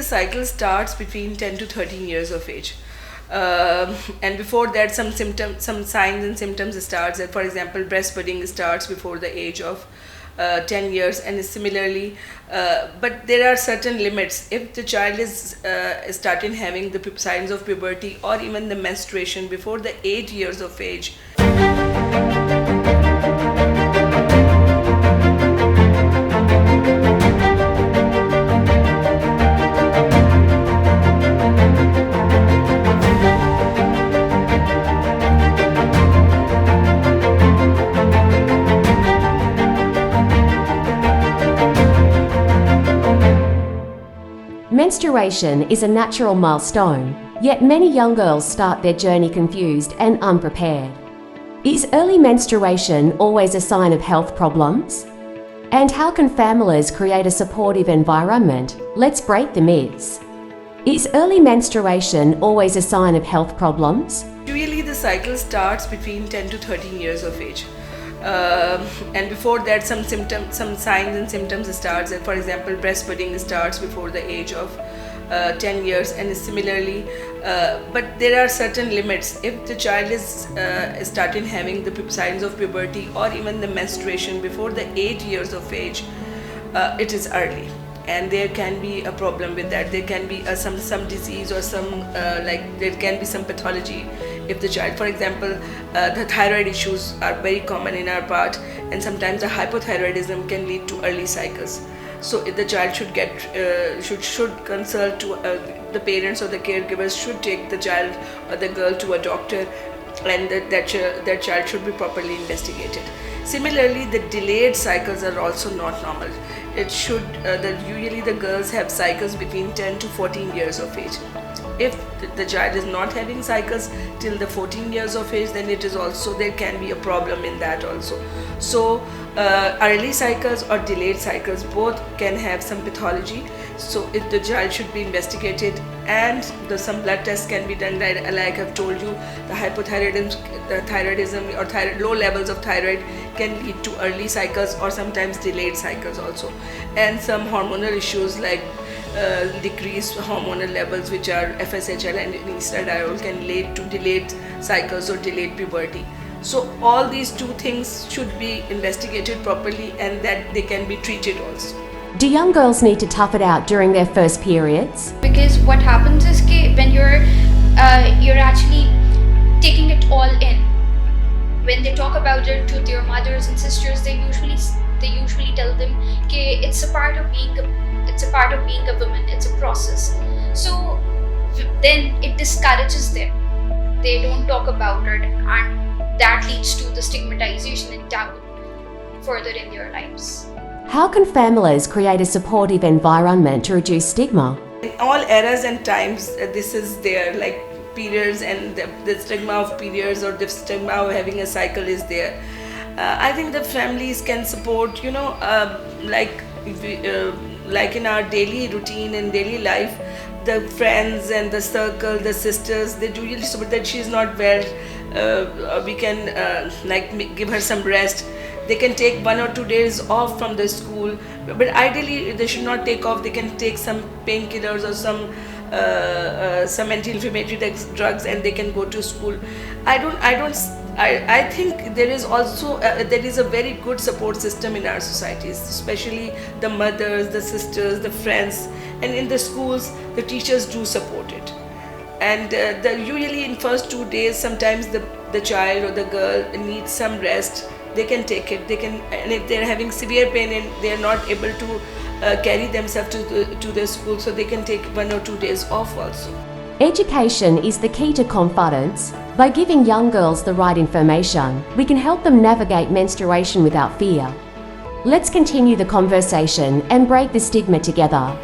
cycle starts between 10 to 13 years of age. And before that, some signs and symptoms starts. For example, breastfeeding starts before the age of 10 years, and similarly, but there are certain limits. If the child is starting having the signs of puberty or even the menstruation before the 8 years of age. Menstruation is a natural milestone, yet many young girls start their journey confused and unprepared. Is early menstruation always a sign of health problems? And how can families create a supportive environment? Let's break the myths. Is early menstruation always a sign of health problems? Usually the cycle starts between 10 to 13 years of age. And before that, some signs and symptoms starts. For example, breastfeeding starts before the age of 10 years, and similarly, but there are certain limits. If the child is starting having the signs of puberty or even the menstruation before the 8 years of age, it is early, and there can be a problem with that. There can be some disease or there can be some pathology. If the child, for example, the thyroid issues are very common in our part, and sometimes the hypothyroidism can lead to early cycles. So if the child should get should consult to the parents or the caregivers should take the child or the girl to a doctor, and that child should be properly investigated. Similarly, the delayed cycles are also not normal. It should usually the girls have cycles between 10 to 14 years of age. If the child is not having cycles till the 14 years of age, then it is also, there can be a problem in that also. So early cycles or delayed cycles both can have some pathology. So if the child should be investigated, and some blood tests can be done, like I've told you, the hypothyroidism or low levels of thyroid can lead to early cycles or sometimes delayed cycles also. And some hormonal issues like decreased hormonal levels, which are FSHL and estradiol, can lead to delayed cycles or delayed puberty. So all these two things should be investigated properly, and that they can be treated also. Do young girls need to tough it out during their first periods? Because what happens is when you're actually taking it all in. When they talk about it to their mothers and sisters, they usually tell them that it's a part of being a woman. It's a process. So then it discourages them. They don't talk about it, and that leads to the stigmatization and taboo further in their lives. How can families create a supportive environment to reduce stigma? In all eras and times, this is there, like periods, and the stigma of periods or the stigma of having a cycle is there. I think the families can support, like in our daily routine and daily life, the friends and the circle, the sisters, they do usually support that she's not well. We can give her some rest. They can take 1 or 2 days off from the school, but ideally they should not take off. They can take some painkillers or some anti-inflammatory drugs, and they can go to school. I think there is also there is a very good support system in our societies, especially the mothers, the sisters, the friends, and in the schools the teachers do support it. And usually in first 2 days, sometimes the child or the girl needs some rest. They can take it. And if they're having severe pain and they are not able to carry themselves to the school, so they can take 1 or 2 days off also. Education is the key to confidence. By giving young girls the right information, we can help them navigate menstruation without fear. Let's continue the conversation and break the stigma together.